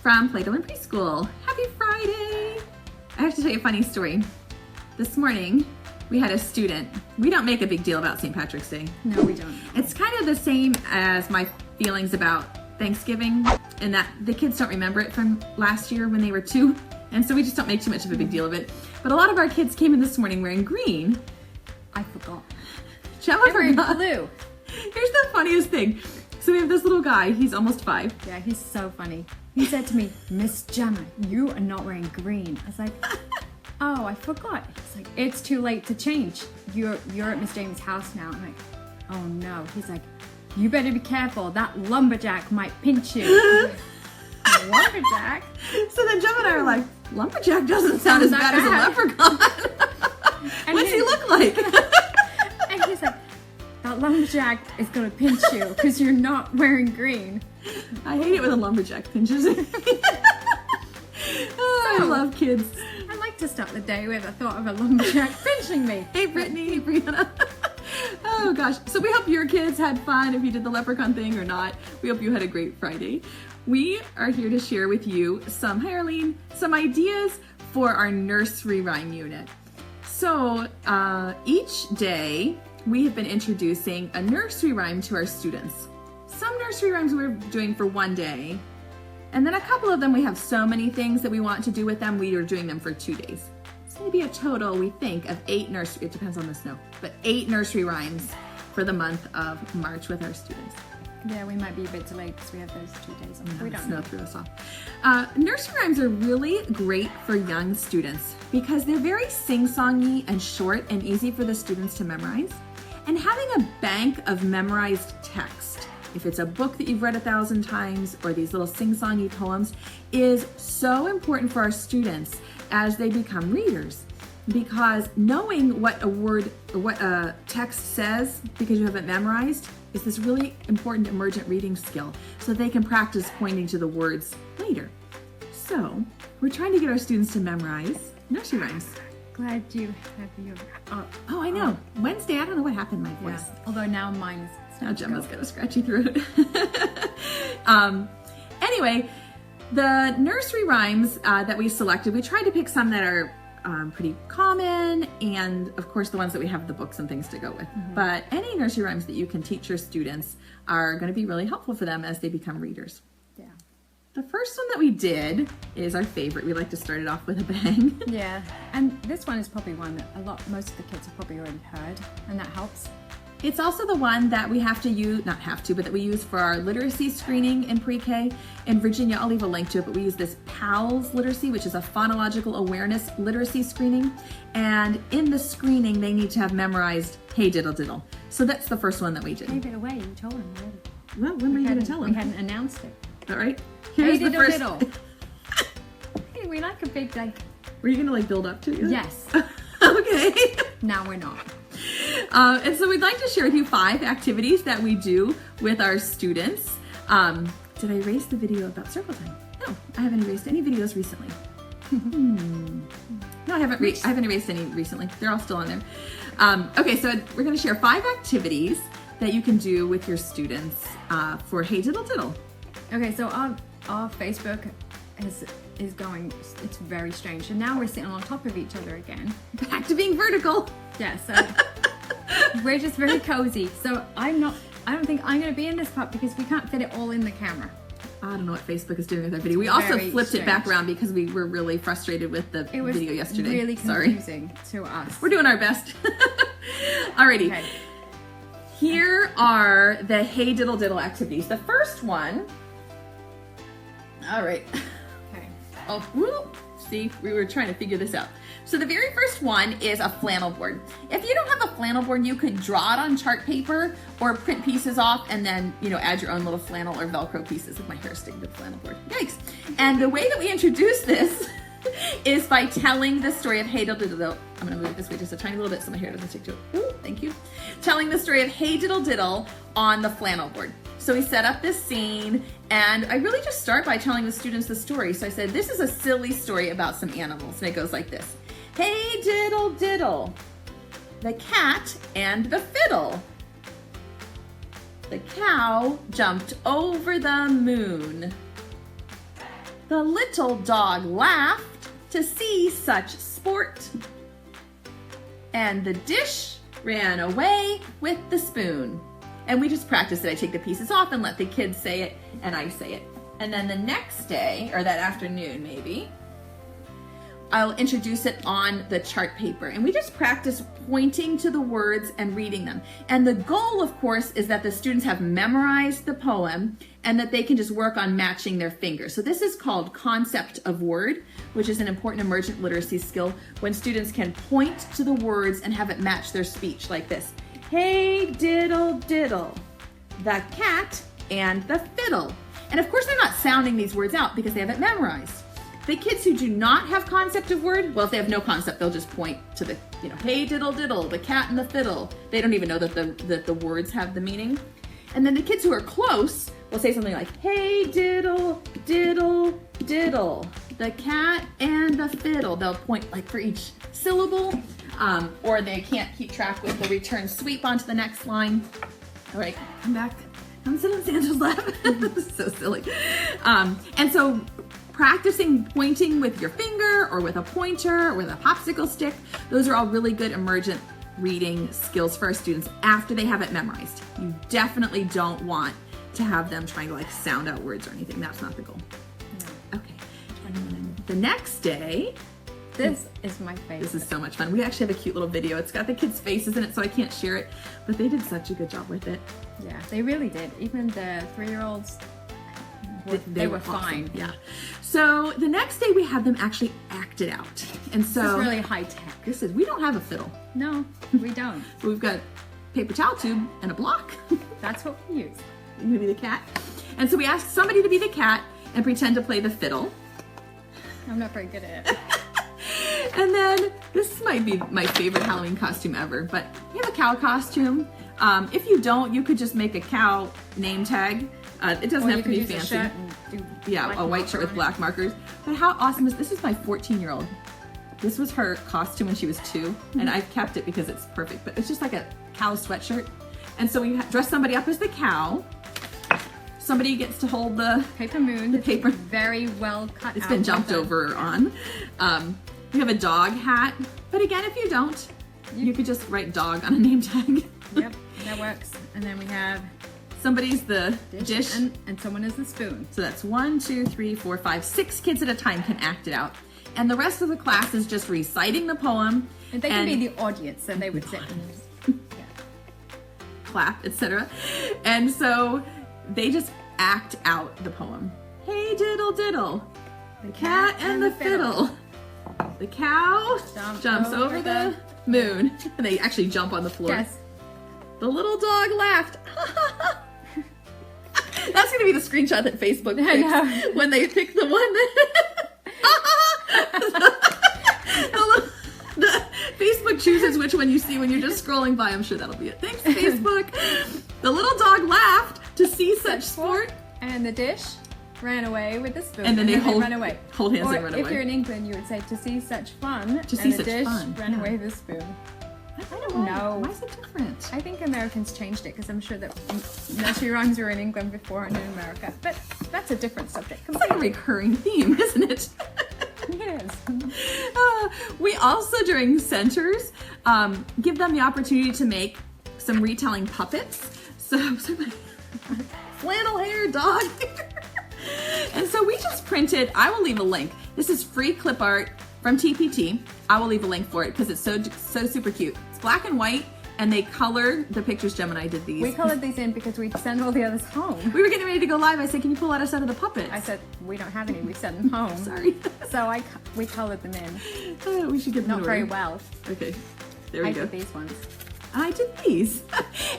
from Play-Doh and Preschool. Happy Friday! I have to tell you a funny story. This morning, we had a student. We don't make a big deal about St. Patrick's Day. No, we don't. It's kind of the same as my feelings about Thanksgiving, in that the kids don't remember it from last year when they were 2, and so we just don't make too much of a big deal of it. But a lot of our kids came in this morning wearing green. I forgot. Gemma Wearing forgot. blue. Here's the funniest thing. So we have this little guy, he's almost 5. Yeah, he's so funny. He said to me, Miss Gemma, you are not wearing green. I was like, oh, I forgot. He's like, it's too late to change. You're at Miss James' house now. I'm like, oh no. He's like, you better be careful. That lumberjack might pinch you. Lumberjack? So then Gemma and I are like, lumberjack doesn't sound as bad as a leprechaun. What's he look like? And he's like, that lumberjack is gonna pinch you because you're not wearing green. I hate it when a lumberjack pinches me. I love kids. I like to start the day with a thought of a lumberjack pinching me. Hey Brittany, hey Brianna. Oh gosh. So we hope your kids had fun if you did the leprechaun thing or not. We hope you had a great Friday. We are here to share with you some ideas for our nursery rhyme unit. So each day we have been introducing a nursery rhyme to our students. Some nursery rhymes we're doing for one day, and then a couple of them we have so many things that we want to do with them, we are doing them for 2 days. So maybe a total, we think, of 8 nursery, it depends on the snow, but 8 nursery rhymes for the month of March with our students. Yeah, we might be a bit delayed because we have those 2 days off. We don't Snow know. threw us off. Nursery rhymes are really great for young students because they're very sing-songy and short and easy for the students to memorize. And having a bank of memorized text, if it's a book that you've read 1,000 times or these little sing-songy poems, is so important for our students as they become readers. Because knowing what a text says because you have it memorized is this really important emergent reading skill so they can practice pointing to the words later. So we're trying to get our students to memorize nursery rhymes. Glad you have your... Oh, I know. Wednesday, I don't know what happened to my voice. Yeah. Although now mine is... Now Gemma's got a scratchy throat. Anyway, the nursery rhymes that we selected, we tried to pick some that are pretty common, and of course the ones that we have the books and things to go with. Mm-hmm. But any nursery rhymes that you can teach your students are going to be really helpful for them as they become readers. Yeah. The first one that we did is our favorite. We like to start it off with a bang. Yeah, and this one is probably one that most of the kids have probably already heard, and that helps. It's also the one that we have to use, but that we use for our literacy screening in pre-K. In Virginia, I'll leave a link to it, but we use this PALS literacy, which is a phonological awareness literacy screening. And in the screening, they need to have memorized Hey Diddle Diddle. So that's the first one that we did. Gave it away, you told him already. Well, when were you going to tell them? We hadn't announced it. All right. Hey Diddle Diddle. Hey, we like a big Were you going to build up to it? Yes. Okay. Now we're not. And so we'd like to share with you 5 activities that we do with our students. Did I erase the video about circle time? No, I haven't erased any videos recently. No, I haven't erased any recently. They're all still on there. Okay, so we're going to share 5 activities that you can do with your students for Hey Diddle Diddle. Okay, so our Facebook is going, it's very strange. And now we're sitting on top of each other again. Back to being vertical. Yeah, so we're just very cozy. So I don't think I'm going to be in this part because we can't fit it all in the camera. I don't know what Facebook is doing with our video. We also flipped it back around because we were really frustrated with the video yesterday. It was really confusing to us. We're doing our best. Alrighty. Okay. Here are the Hey Diddle Diddle activities. The first one. All right. Okay. Oh, whoop. See, we were trying to figure this out. So the very first one is a flannel board. If you don't have a flannel board, you could draw it on chart paper or print pieces off and then, add your own little flannel or Velcro pieces. With my hair sticking to the flannel board. Yikes. And the way that we introduce this is by telling the story of Hey Diddle Diddle. I'm going to move it this way just a tiny little bit so my hair doesn't stick to it. Ooh, thank you. Telling the story of Hey Diddle Diddle on the flannel board. So we set up this scene, and I really just start by telling the students the story. So I said, this is a silly story about some animals, and it goes like this. Hey diddle diddle, the cat and the fiddle. The cow jumped over the moon. The little dog laughed to see such sport. And the dish ran away with the spoon. And we just practice it. I take the pieces off and let the kids say it, and I say it. And then the next day, or that afternoon maybe, I'll introduce it on the chart paper. And we just practice pointing to the words and reading them. And the goal, of course, is that the students have memorized the poem and that they can just work on matching their fingers. So this is called concept of word, which is an important emergent literacy skill when students can point to the words and have it match their speech like this. Hey, diddle, diddle, the cat and the fiddle. And of course, they're not sounding these words out because they have it memorized. The kids who do not have concept of word, well, if they have no concept, they'll just point to the, hey, diddle, diddle, the cat and the fiddle. They don't even know that the words have the meaning. And then the kids who are close will say something like, hey, diddle, diddle, diddle, the cat and the fiddle. They'll point like for each syllable, or they can't keep track with the return sweep onto the next line. All right, come back. Come sit on Santa's lap. This is so silly. And so practicing pointing with your finger or with a pointer or with a popsicle stick, those are all really good emergent reading skills for our students after they have it memorized. You definitely don't want to have them trying to like sound out words or anything. That's not the goal. No. Okay. And then the next day, this is my favorite. This is so much fun. We actually have a cute little video. It's got the kids' faces in it, so I can't share it, but they did such a good job with it. Yeah, they really did. Even the 3-year-olds, they were awesome. fine. Yeah. So the next day we have them actually act it out. And so this is really high tech. We don't have a fiddle. No, we don't. So we've got paper towel tube and a block. That's what we use. You're gonna be the cat. And so we asked somebody to be the cat and pretend to play the fiddle. I'm not very good at it. And then this might be my favorite Halloween costume ever, but we have a cow costume. If you don't, you could just make a cow name tag. It doesn't have to be fancy. A white shirt with black markers. But how awesome is this? Is my 14-year-old. This was her costume when she was 2, and I've kept it because it's perfect. But it's just like a cow sweatshirt. And so we dress somebody up as the cow. Somebody gets to hold the paper moon. The paper. Very well cut. It's been jumped over on. We have a dog hat. But again, if you don't, you could just write dog on a name tag. Yep, that works. And then we have somebody's the dish and someone is the spoon. So that's 1, 2, 3, 4, 5, 6 kids at a time can act it out. And the rest of the class is just reciting the poem. And they can be the audience, so they would sit and clap, etc. And so they just act out the poem. Hey, diddle, diddle, the cat and the fiddle. The cow jumps over the moon. And they actually jump on the floor. Yes. The little dog laughed. That's going to be the screenshot that Facebook picks when they pick the one that... Facebook chooses which one you see when you're just scrolling by. I'm sure that'll be it. Thanks, Facebook. The little dog laughed to see such sport. And the dish ran away with the spoon. And then they run away. Hold hands or and run away. If you're in England, you would say to see such fun. To see such dish fun. Ran away with the spoon. I don't know. Why is it different? I think Americans changed it because I'm sure that nursery rhymes were in England before and in America. But that's a different subject. It's like a recurring theme, isn't it? It is. We also, during centers, give them the opportunity to make some retelling puppets. So flannel hair, dog hair. And so we just printed, I will leave a link. This is free clip art from TPT. I will leave a link for it because it's so super cute. It's black and white, and they colored the pictures. Gemini did these. We colored these in because we'd send all the others home. We were getting ready to go live. I said, can you pull out a set of the puppets? I said, we don't have any. We sent them home. Sorry. So we colored them in. We should get them Not very well. Okay, there we go. I did these ones. I did these.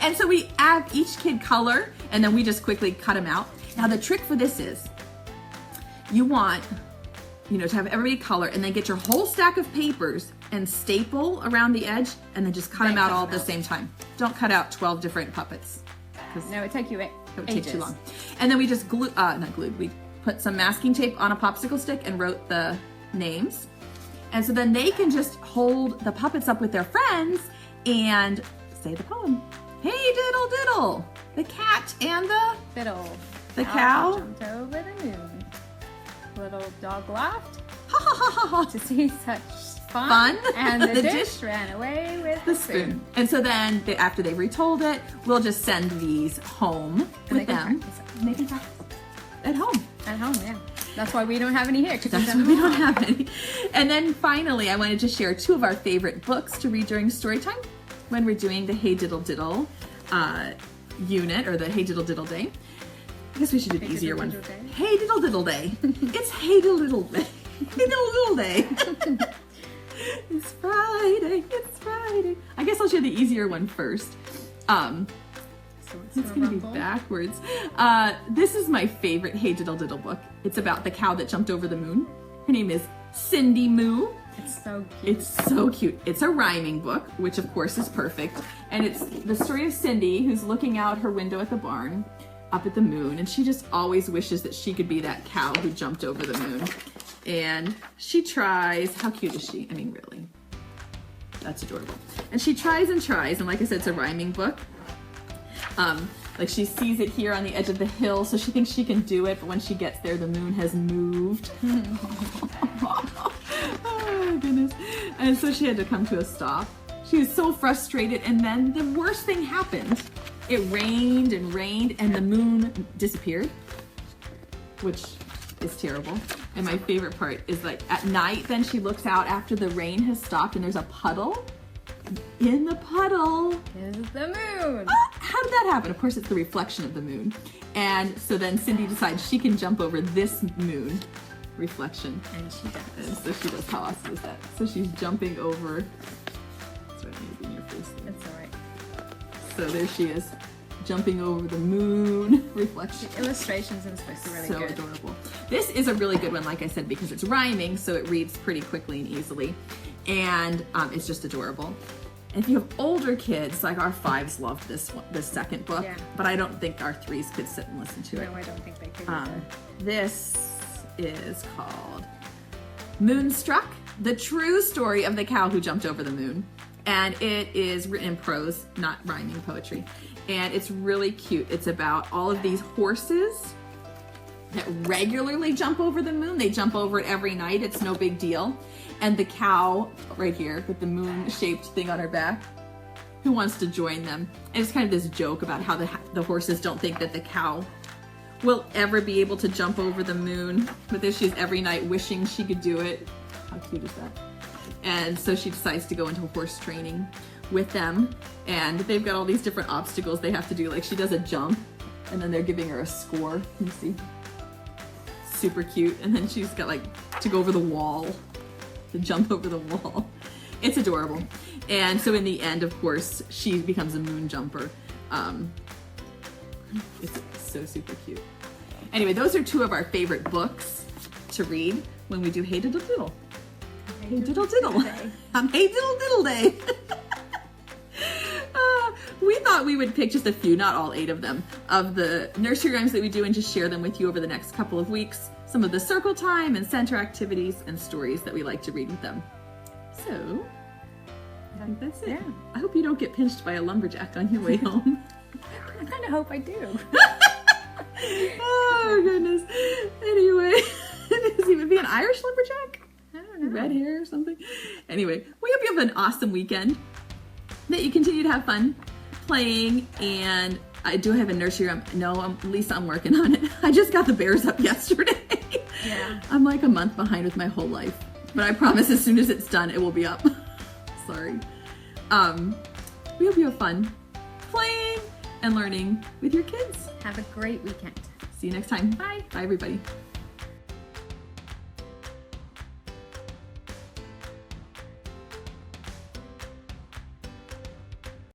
And so we have each kid color, and then we just quickly cut them out. Now the trick for this is, you want, to have everybody color, and then get your whole stack of papers and staple around the edge, and then just cut them out all at the same time. Don't cut out 12 different puppets. No, it would take you It would take too long. And then we just we put some masking tape on a popsicle stick and wrote the names. And so then they can just hold the puppets up with their friends and say the poem. Hey, diddle, diddle, the cat and the fiddle. The cow jumped over the moon. little dog laughed Ha ha ha ha ha. to see such fun. And the, The dish ran away with The spoon. And so then after they've retold it, we'll just send these home And with they can them practice. And they can practice at home. at home, yeah. That's why we don't have any here. 'Cause That's why we don't have any. And then finally, I wanted to share 2 of our favorite books to read during story time when we're doing the Hey Diddle Diddle unit, or the Hey Diddle Diddle Day. I guess we should do the Hey easier Diddle one. Diddle Day. Hey Diddle Diddle Day. It's Hey Diddle Diddle Day. Hey Diddle Diddle Day. It's Friday. It's Friday. I guess I'll share the easier one first. So It's gonna be backwards. This is my favorite Hey Diddle Diddle book. It's about the cow that jumped over the moon. Her name is Cindy Moo. It's so cute. It's so cute. It's a rhyming book, which of course is perfect. And it's the story of Cindy, who's looking out her window at the barn up at the moon. And she just always wishes that she could be that cow who jumped over the moon. And she tries. How cute is she? I mean, really. That's adorable. And she tries and tries. And like I said, it's a rhyming book. Like she sees it here on the edge of the hill, so she thinks she can do it, but when she gets there, the moon has moved. Oh my goodness. And so she had to come to a stop. She was so frustrated, and then the worst thing happened. It rained and rained, and the moon disappeared, which is terrible. And my favorite part is, like, at night, then she looks out after the rain has stopped, and there's a puddle. In the puddle is the moon. How did that happen? Of course, it's the reflection of the moon. And so then Cindy decides she can jump over this moon reflection. And she does. And so she does. How awesome is that? So she's jumping over. Sorry, maybe in your face there. It's alright. So there she is, jumping over the moon reflection. The illustrations are supposed to be really So good. adorable. This is a really good one, like I said, because it's rhyming, so it reads pretty quickly and easily. And it's just adorable. And if you have older kids, like our 5s loved this one, this second book, Yeah. but I don't think our 3s could sit and listen to it. No, I don't think they could either. This is called Moonstruck, the true story of the cow who jumped over the moon. And it is written in prose, not rhyming poetry. And it's really cute. It's about all of these horses that regularly jump over the moon. They jump over it every night. It's no big deal. And the cow right here with the moon-shaped thing on her back, who wants to join them? And it's kind of this joke about how the horses don't think that the cow will ever be able to jump over the moon, but there she is every night wishing she could do it. How cute is that? And so she decides to go into horse training with them, and they've got all these different obstacles they have to do. Like she does a jump, and then they're giving her a score. You see? Super cute. And then she's got like to go over the wall, to jump over the wall. It's adorable. And so in the end, of course, she becomes a moon jumper. It's so super cute. Anyway, those are 2 of our favorite books to read when we do Hey Diddle Diddle. Hey Diddle Diddle. Hey Diddle Diddle Day. We thought we would pick just a few, not all 8 of them, of the nursery rhymes that we do and just share them with you over the next couple of weeks. Some of the circle time and center activities and stories that we like to read with them. So, I think that's it. Yeah. I hope you don't get pinched by a lumberjack on your way home. I kind of hope I do. Oh goodness. Anyway, is he would be an Irish lumberjack? I don't know. Red hair or something? Anyway, we hope you have an awesome weekend, that you continue to have fun playing, and I do have a nursery rhyme. No, Lisa, I'm working on it. I just got the bears up yesterday. Yeah. I'm like a month behind with my whole life, but I promise as soon as it's done, it will be up. Sorry. We hope you have fun playing and learning with your kids. Have a great weekend. See you next time. Bye. Bye, everybody.